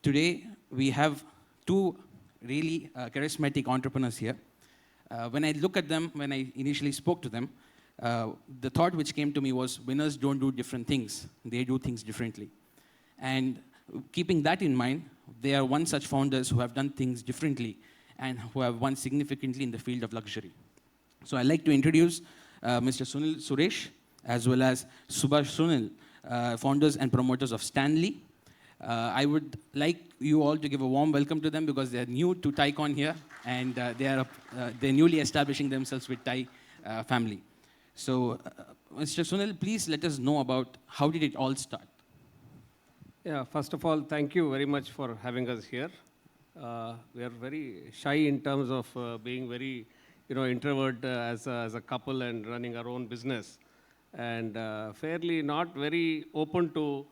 Today, we have two really charismatic entrepreneurs here. When I look at them, when I initially spoke to them, the thought which came to me was winners don't do different things. They do things differently. And keeping that in mind, they are one such founders who have done things differently and who have won significantly in the field of luxury. So I'd like to introduce Mr. Sunil Suresh, as well as Shubha Sunil, founders and promoters of Stanley. I would like you all to give a warm welcome to them because they're new to TiECon here, and they're newly establishing themselves with TiE family. So, Mr. Sunil, please let us know about how did it all start? Yeah, first of all, thank you very much for having us here. We are very shy in terms of being very, introvert as a couple and running our own business, and fairly not very open to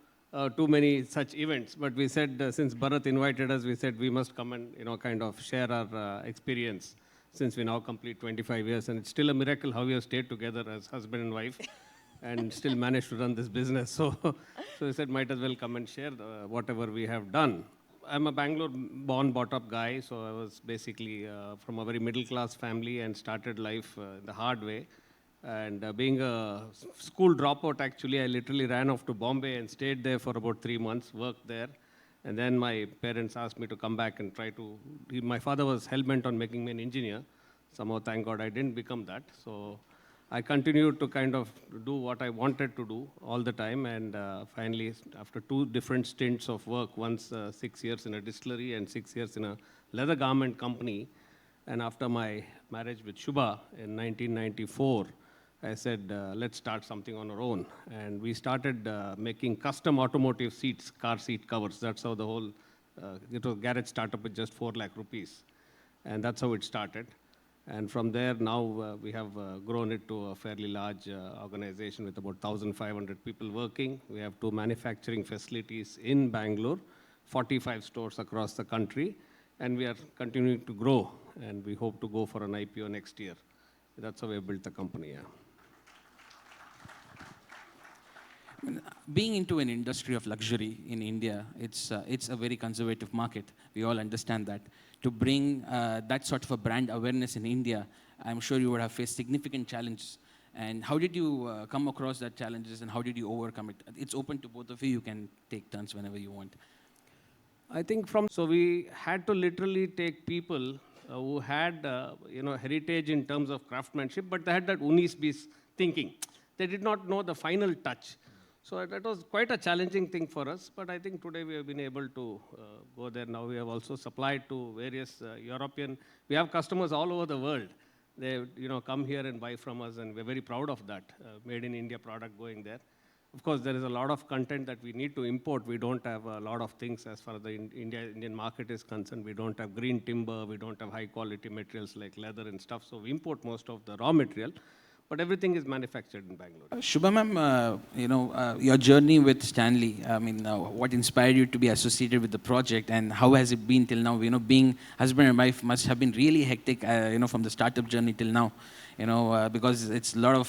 too many such events. But we said, since Bharat invited us, we said we must come and kind of share our experience since we now complete 25 years, and it's still a miracle how we have stayed together as husband and wife and still managed to run this business. So we said might as well come and share whatever we have done. I'm a Bangalore born, brought up guy, so I was basically from a very middle class family and started life the hard way. And being a school dropout, actually, I literally ran off to Bombay and stayed there for about 3 months, worked there. And then my parents asked me to come back and try to, my father was hell-bent on making me an engineer. Somehow, thank God, I didn't become that. So I continued to kind of do what I wanted to do all the time. And finally, after 2 different stints of work, once 6 years in a distillery and 6 years in a leather garment company, and after my marriage with Shubha in 1994, I said, let's start something on our own. And we started making custom automotive seats, car seat covers. That's how the whole, it was a garage startup with just 4 lakh rupees. And that's how it started. And from there, now we have grown it to a fairly large organization with about 1,500 people working. We have 2 manufacturing facilities in Bangalore, 45 stores across the country. And we are continuing to grow. And we hope to go for an IPO next year. That's how we have built the company, yeah. Being into an industry of luxury in India, it's a very conservative market. We all understand that. To bring that sort of a brand awareness in India, I'm sure you would have faced significant challenges. And how did you come across that challenges and how did you overcome it? It's open to both of you. You can take turns whenever you want. I think so we had to literally take people who had, heritage in terms of craftsmanship, but they had that unis bis thinking. They did not know the final touch. So that was quite a challenging thing for us, but I think today we have been able to go there. Now we have also supplied to various European, we have customers all over the world. They come here and buy from us, and we're very proud of that, made in India product going there. Of course, there is a lot of content that we need to import. We don't have a lot of things as far as the Indian market is concerned. We don't have green timber, we don't have high quality materials like leather and stuff, so we import most of the raw material. But everything is manufactured in Bangalore. Shubha ma'am, your journey with Stanley, what inspired you to be associated with the project and how has it been till now? Being husband and wife must have been really hectic, from the startup journey till now, because it's a lot of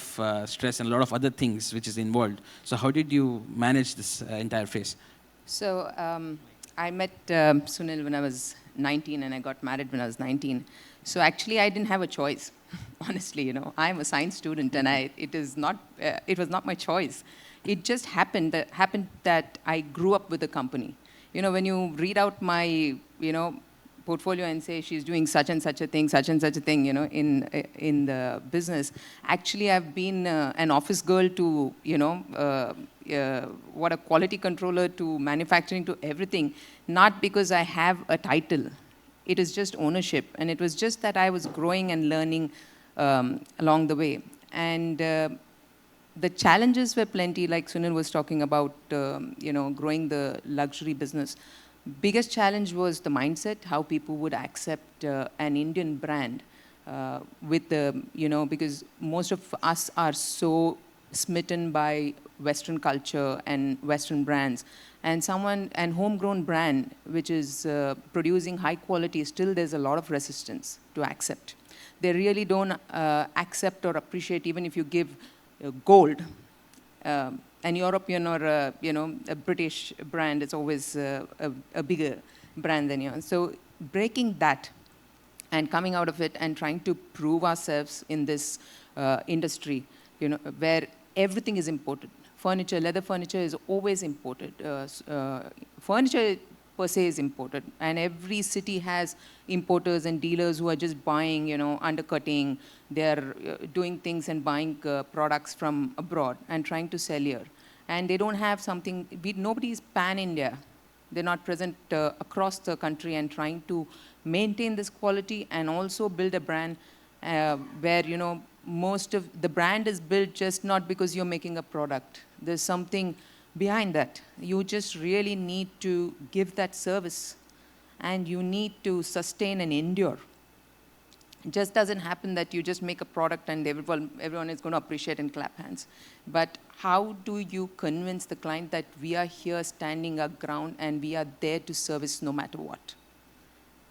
stress and a lot of other things which is involved. So how did you manage this entire phase? So I met Sunil when I was 19 and I got married when I was 19. So actually I didn't have a choice. Honestly, I'm a science student and it was not my choice. It just happened that I grew up with the company. When you read out my, portfolio and say she's doing such and such a thing, in the business, actually I've been an office girl to, what a quality controller to manufacturing to everything, not because I have a title. It is just ownership, and it was just that I was growing and learning along the way. And the challenges were plenty, like Sunil was talking about, growing the luxury business. Biggest challenge was the mindset, how people would accept an Indian brand with the, because most of us are so smitten by Western culture and Western brands. And homegrown brand, which is producing high quality, still there's a lot of resistance to accept. They really don't accept or appreciate even if you give gold an European or a British brand is always a bigger brand than yours. So breaking that and coming out of it and trying to prove ourselves in this industry, where everything is imported. Furniture, leather furniture is always imported. Furniture per se is imported, and every city has importers and dealers who are just buying, undercutting. They're doing things and buying products from abroad and trying to sell here. And they don't have something, nobody is pan-India. They're not present across the country and trying to maintain this quality and also build a brand where, most of the brand is built just not because you're making a product. There's something behind that. You just really need to give that service, and you need to sustain and endure. It just doesn't happen that you just make a product and everyone is going to appreciate and clap hands. But how do you convince the client that we are here standing our ground and we are there to service no matter what?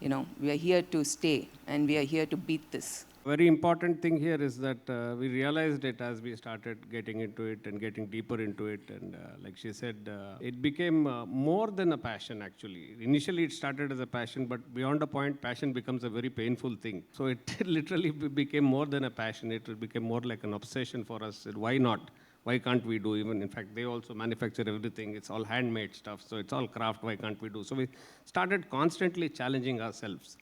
We are here to stay and we are here to beat this. Very important thing here is that we realized it as we started getting into it and getting deeper into it. And like she said, it became more than a passion, actually. Initially, it started as a passion, but beyond a point, passion becomes a very painful thing. So it literally became more than a passion. It became more like an obsession for us. Why not? Why can't we do even? In fact, they also manufacture everything. It's all handmade stuff. So it's all craft. Why can't we do? So we started constantly challenging ourselves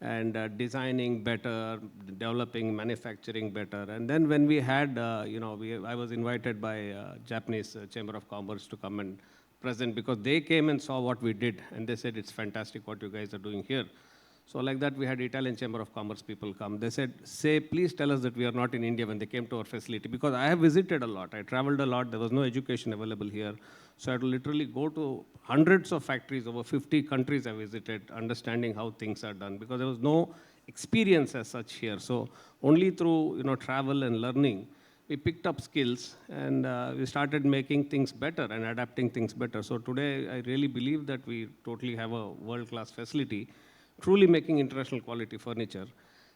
and designing better, developing, manufacturing better. And then when we had, I was invited by Japanese Chamber of Commerce to come and present because they came and saw what we did. And they said, it's fantastic what you guys are doing here. So like that, we had Italian Chamber of Commerce people come. They said, please tell us that we are not in India when they came to our facility. Because I have visited a lot. I traveled a lot. There was no education available here. So I had to literally go to hundreds of factories, over 50 countries I visited, understanding how things are done. Because there was no experience as such here. So only through travel and learning, we picked up skills and we started making things better and adapting things better. So today, I really believe that we totally have a world-class facility, truly making international quality furniture.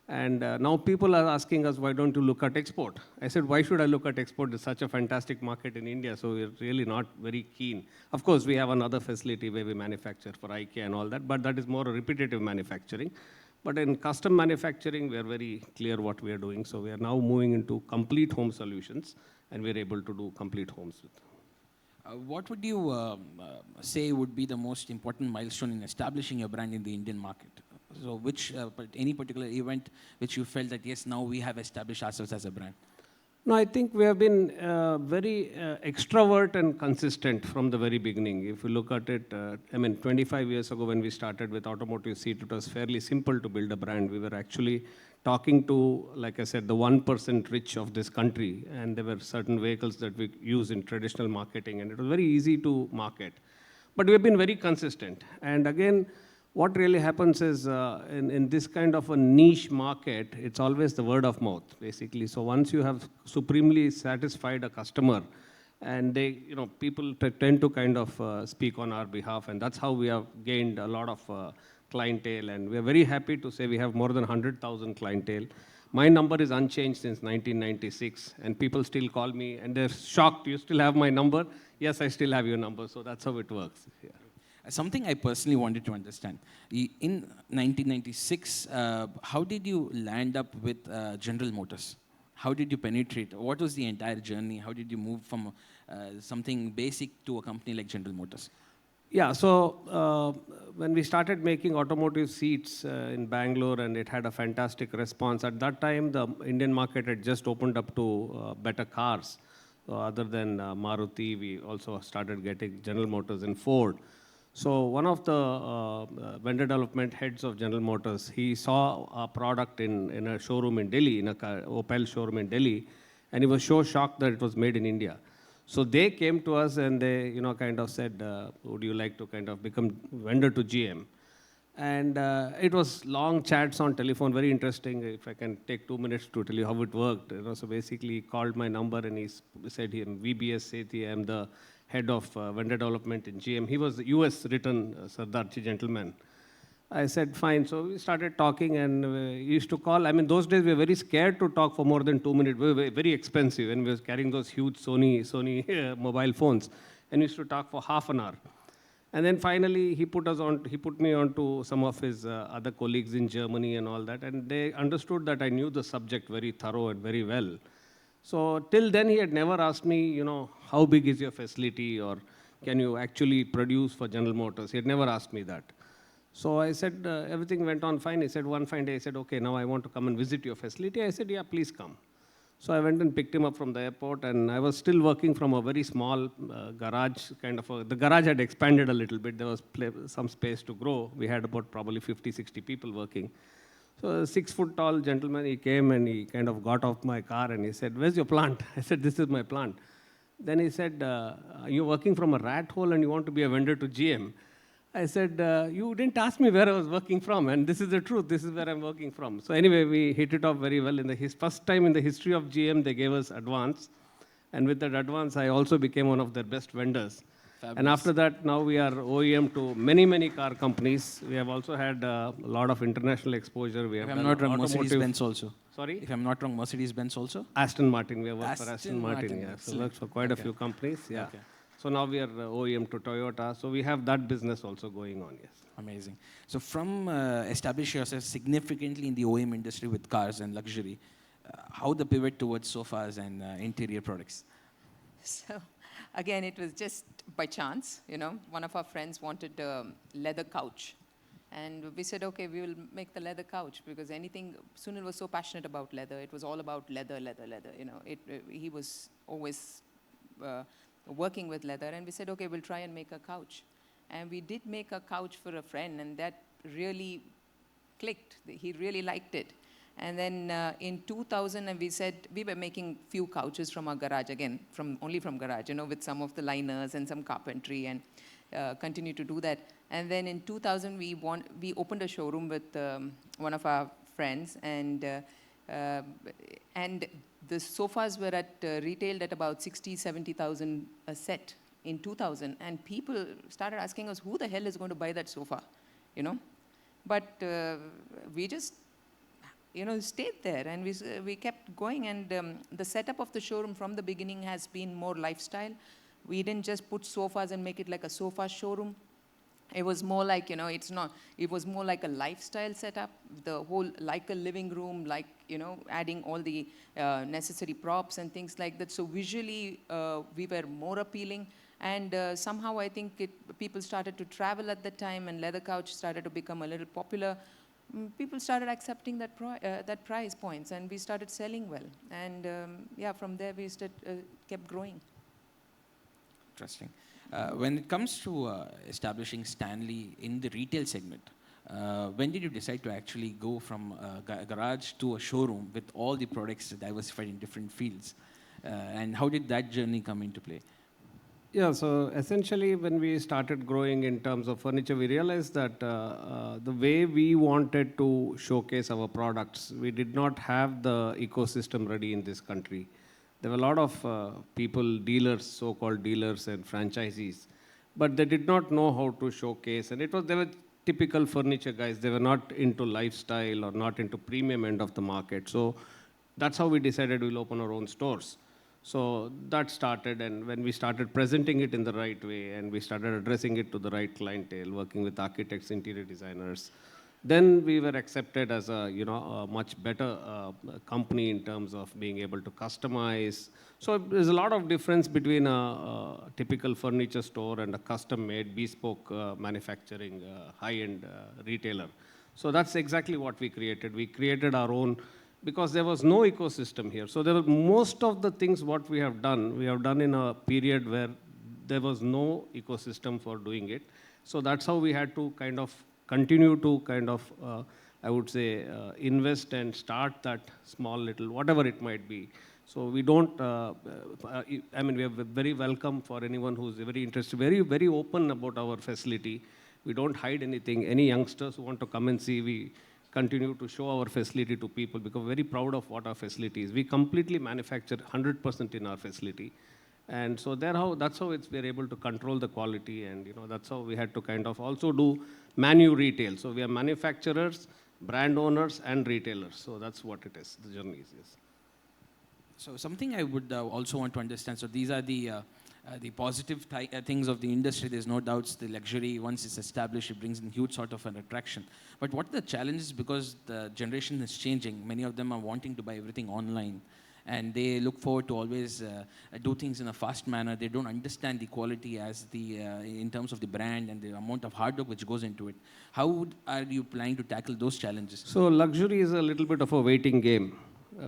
And now people are asking us, why don't you look at export? I said, why should I look at export? It's such a fantastic market in India, so we're really not very keen. Of course, we have another facility where we manufacture for IKEA and all that, but that is more a repetitive manufacturing. But in custom manufacturing, we are very clear what we are doing. So we are now moving into complete home solutions, and we're able to do complete homes with them. What would you say would be the most important milestone in establishing your brand in the Indian market? So any particular event which you felt that, yes, now we have established ourselves as a brand? No, I think we have been very extrovert and consistent from the very beginning. If you look at it, 25 years ago when we started with automotive seat, it was fairly simple to build a brand. We were actually talking to, like I said, the 1% rich of this country, and there were certain vehicles that we use in traditional marketing, and it was very easy to market. But we have been very consistent. And again, what really happens is in this kind of a niche market, it's always the word of mouth, basically. So once you have supremely satisfied a customer, and people tend to kind of speak on our behalf, and that's how we have gained a lot of clientele. And we are very happy to say we have more than 100,000 clientele. My number is unchanged since 1996, and people still call me, and they're shocked, you still have my number? Yes, I still have your number, so that's how it works. Yeah. Something I personally wanted to understand. In 1996, how did you land up with General Motors? How did you penetrate? What was the entire journey? How did you move from something basic to a company like General Motors? Yeah, so when we started making automotive seats in Bangalore, and it had a fantastic response, at that time, the Indian market had just opened up to better cars. So other than Maruti, we also started getting General Motors and Ford. So one of the vendor development heads of General Motors, he saw a product in a showroom in Delhi, in a Opel showroom in Delhi, and he was so shocked that it was made in India. So they came to us and they, kind of said, would you like to kind of become vendor to GM? And it was long chats on telephone, very interesting. If I can take 2 minutes to tell you how it worked. So basically he called my number and he said, VBS Sethi, I'm the head of vendor development in GM. He was the US written Sardarji gentleman. I said, fine. So we started talking and used to call. I mean, those days we were very scared to talk for more than 2 minutes. We were very expensive and we were carrying those huge Sony mobile phones. And we used to talk for half an hour. And then finally, he put me on to some of his other colleagues in Germany and all that. And they understood that I knew the subject very thorough and very well. So till then, he had never asked me, how big is your facility or can you actually produce for General Motors? He had never asked me that. So I said, everything went on fine. He said, one fine day, I said, okay, now I want to come and visit your facility. I said, yeah, please come. So I went and picked him up from the airport, and I was still working from a very small garage, the garage had expanded a little bit. There was some space to grow. We had about probably 50, 60 people working. So a 6-foot-tall gentleman, he came and he kind of got off my car and he said, where's your plant? I said, this is my plant. Then he said, you're working from a rat hole and you want to be a vendor to GM. I said, you didn't ask me where I was working from, and this is the truth. This is where I'm working from. So anyway, we hit it off very well. In his first time in the history of GM, they gave us advance. And with that advance, I also became one of their best vendors. Fabulous. And after that, now we are OEM to many, many car companies. We have also had a lot of international exposure. We have if I'm not wrong, Mercedes-Benz also. Sorry? If I'm not wrong, Mercedes-Benz also? Aston Martin. We have worked for Aston Martin. Yeah. So worked for quite a few companies. Yeah. Okay. So now we are OEM to Toyota. So we have that business also going on, yes. Amazing. So from establish yourself significantly in the OEM industry with cars and luxury, how the pivot towards sofas and interior products? So again, it was just by chance, One of our friends wanted a leather couch. And we said, okay, we will make the leather couch because Sunil was so passionate about leather. It was all about leather. He was always working with leather, and we said, okay, we'll try and make a couch. And we did make a couch for a friend, and that really clicked. He really liked it. And then in 2000, and we said, we were making few couches from our garage, again, only from garage, with some of the liners and some carpentry, and continue to do that. And then in 2000, we opened a showroom with one of our friends, and the sofas were retailed at about 60, 70,000 a set in 2000. And people started asking us, who the hell is going to buy that sofa? But we just, stayed there. And we kept going. And the setup of the showroom from the beginning has been more lifestyle. We didn't just put sofas and make it like a sofa showroom. It was more like, it was more like a lifestyle setup, the whole, like a living room, adding all the necessary props and things like that. So visually, we were more appealing. And somehow I think people started to travel at that time, and leather couch started to become a little popular. People started accepting that price points, and we started selling well. And from there we kept growing. Interesting. When it comes to establishing Stanley in the retail segment, when did you decide to actually go from a garage to a showroom with all the products diversified in different fields? And how did that journey come into play? Yeah, so essentially when we started growing in terms of furniture, we realized that the way we wanted to showcase our products, we did not have the ecosystem ready in this country. There were a lot of people, dealers, so-called dealers and franchisees, but they did not know how to showcase. And they were typical furniture guys. They were not into lifestyle or not into premium end of the market. So that's how we decided we'll open our own stores. So that started, and when we started presenting it in the right way, and we started addressing it to the right clientele, working with architects, interior designers, then we were accepted as a much better company in terms of being able to customize. So there's a lot of difference between a typical furniture store and a custom-made, bespoke manufacturing, high-end retailer. So that's exactly what we created. We created our own, because there was no ecosystem here. So there were most of the things what we have done in a period where there was no ecosystem for doing it. So that's how we had to continue to I would say, invest and start that small little, whatever it might be. So we don't, we are very welcome for anyone who's very interested, very, very open about our facility. We don't hide anything. Any youngsters who want to come and see, we continue to show our facility to people because we're very proud of what our facility is. We completely manufacture 100% in our facility. And so that's how we're able to control the quality, and that's how we had to also do Manu Retail. So we are manufacturers, brand owners, and retailers. So that's what it is, the journey is. Yes. So something I would also want to understand. So these are the positive things of the industry. There's no doubts. The luxury, once it's established, it brings in huge sort of an attraction. But what are the challenges? Because the generation is changing. Many of them are wanting to buy everything online, and they look forward to always do things in a fast manner. They don't understand the quality as in terms of the brand and the amount of hard work which goes into it. How are you planning to tackle those challenges? So luxury is a little bit of a waiting game.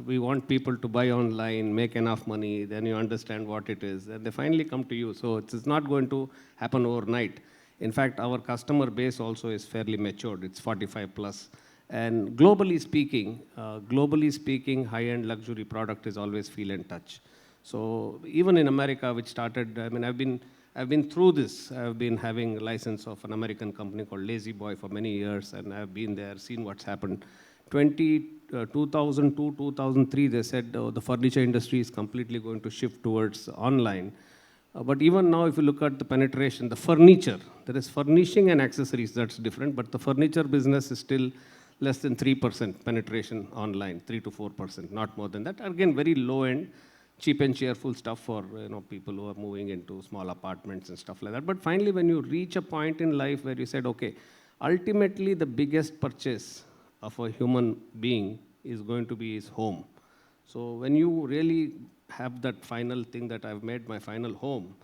We want people to buy online, make enough money, then you understand what it is, and they finally come to you. So it's not going to happen overnight. In fact, our customer base also is fairly matured. It's 45 plus. And globally speaking, high-end luxury product is always feel and touch. So even in America, which started, I mean, I've been through this. I've been having a license of an American company called Lazy Boy for many years, and I've been there, seen what's happened. 2002, 2003, they said the furniture industry is completely going to shift towards online. But even now, if you look at the penetration, the furniture, there is furnishing and accessories, that's different, but the furniture business is still less than 3% penetration online, 3 to 4%, not more than that. Again, very low end, cheap and cheerful stuff for people who are moving into small apartments and stuff like that. But finally, when you reach a point in life where you said, okay, ultimately the biggest purchase of a human being is going to be his home. So when you really have that final thing that I've made my final home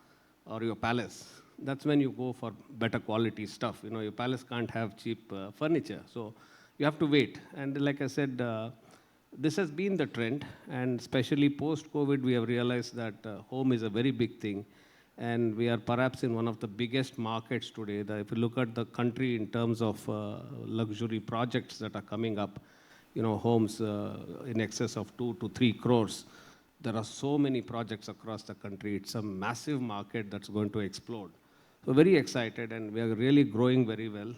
or your palace, that's when you go for better quality stuff. Your palace can't have cheap furniture. So you have to wait. And like I said, this has been the trend, and especially post-COVID, we have realized that home is a very big thing. And we are perhaps in one of the biggest markets today. If you look at the country in terms of luxury projects that are coming up, homes in excess of 2 to 3 crores. There are so many projects across the country. It's a massive market that's going to explode. So very excited, and we are really growing very well.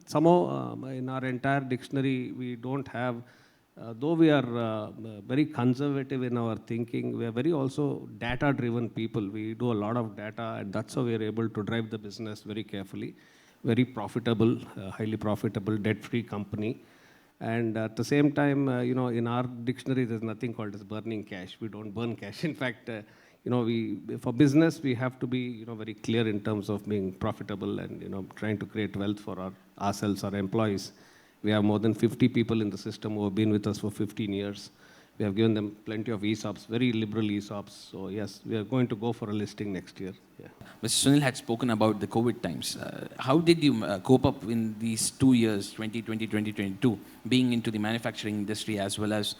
Somehow, in our entire dictionary, we don't have, though we are very conservative in our thinking, we are very also data-driven people. We do a lot of data, and that's how we are able to drive the business very carefully. Very profitable, highly profitable, debt-free company. And at the same time, in our dictionary, there's nothing called as burning cash. We don't burn cash. In fact, for business, we have to be, very clear in terms of being profitable and, trying to create wealth for ourselves, our employees. We have more than 50 people in the system who have been with us for 15 years. We have given them plenty of ESOPs, very liberal ESOPs. So yes, we are going to go for a listing next year. Yeah. Mr. Sunil had spoken about the COVID times. How did you cope up in these 2 years, 2020, 2022, being into the manufacturing industry as well as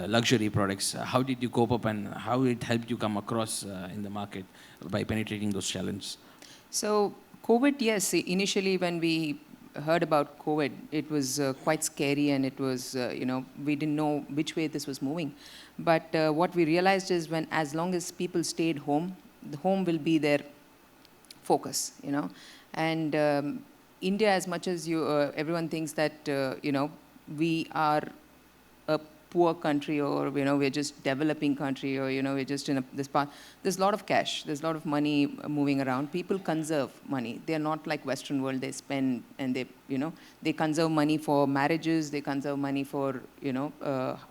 luxury products? How did you cope up, and how it helped you come across in the market by penetrating those challenges? So COVID, yes, initially when we heard about COVID, it was quite scary, and it was, we didn't know which way this was moving. But what we realized is as long as people stayed home, the home will be their focus, And India, as much as everyone thinks that, we are a poor country, or, we're just developing country, or, we're just in this part. There's a lot of cash. There's a lot of money moving around. People conserve money. They're not like Western world. They spend, and they conserve money for marriages. They conserve money for,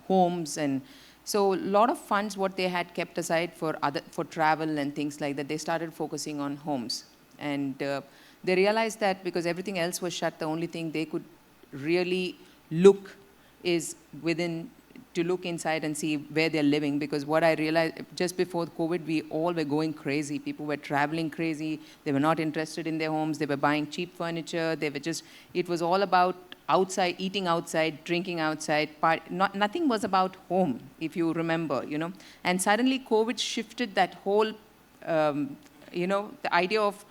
homes. And so a lot of funds, what they had kept aside for travel and things like that, they started focusing on homes. And they realized that because everything else was shut, the only thing they could really look is to look inside and see where they're living. Because what I realized just before COVID, we all were going crazy. People were traveling crazy. They were not interested in their homes. They were buying cheap furniture. It was all about outside, eating outside, drinking outside. Nothing was about home, if you remember, And suddenly COVID shifted that whole, the idea of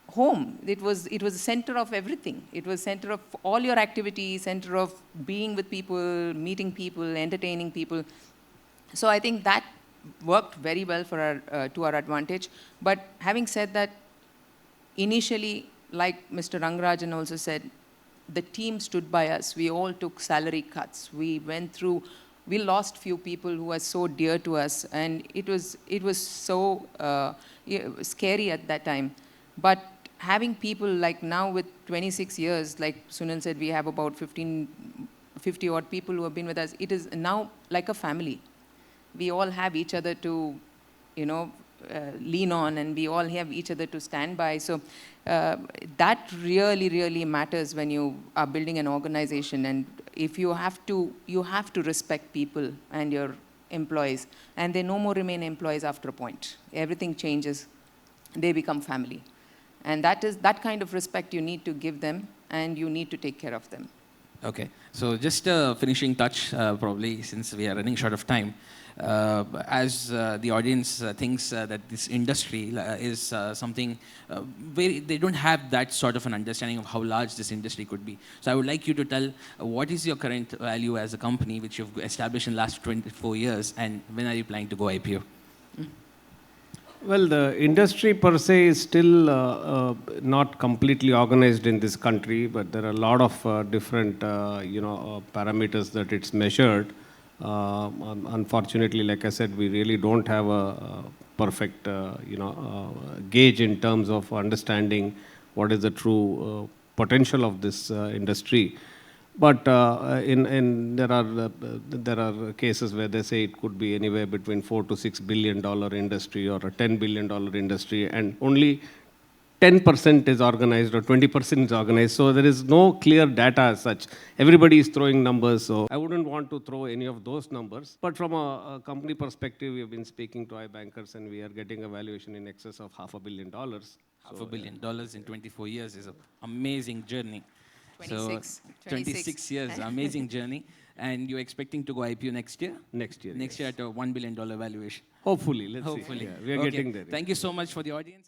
home. It was the center of everything. It was center of all your activities, center of being with people, meeting people, entertaining people. So I think that worked very well to our advantage. But having said that, initially, like Mr. Rangarajan also said, the team stood by us. We all took salary cuts. We lost few people who were so dear to us, and it was so scary at that time. But having people like now with 26 years, like Sunil said, we have about 50 odd people who have been with us. It is now like a family. We all have each other to, lean on, and we all have each other to stand by. So that really, really matters when you are building an organization. And if you have to respect people and your employees, and they no more remain employees after a point. Everything changes. They become family. And that kind of respect you need to give them, and you need to take care of them. Okay, so just a finishing touch, probably, since we are running short of time. As the audience thinks that this industry is something they don't have that sort of an understanding of how large this industry could be. So I would like you to tell what is your current value as a company, which you've established in the last 24 years, and when are you planning to go IPO? Well, the industry per se is still not completely organized in this country, but there are a lot of different, parameters that it's measured. Unfortunately, like I said, we really don't have a perfect, gauge in terms of understanding what is the true potential of this industry. But there are cases where they say it could be anywhere between $4 to $6 billion industry or a $10 billion industry, and only 10% is organized or 20% is organized. So there is no clear data as such. Everybody is throwing numbers, so I wouldn't want to throw any of those numbers. But from a company perspective, we have been speaking to iBankers, and we are getting a valuation in excess of $500 million. $500 million in 24 years is an amazing journey. 26 years, amazing journey. And you're expecting to go IPO next year? Next year. Next year at a $1 billion valuation. Hopefully, let's Hopefully. see. Yeah, we are getting there. Thank you so much for the audience.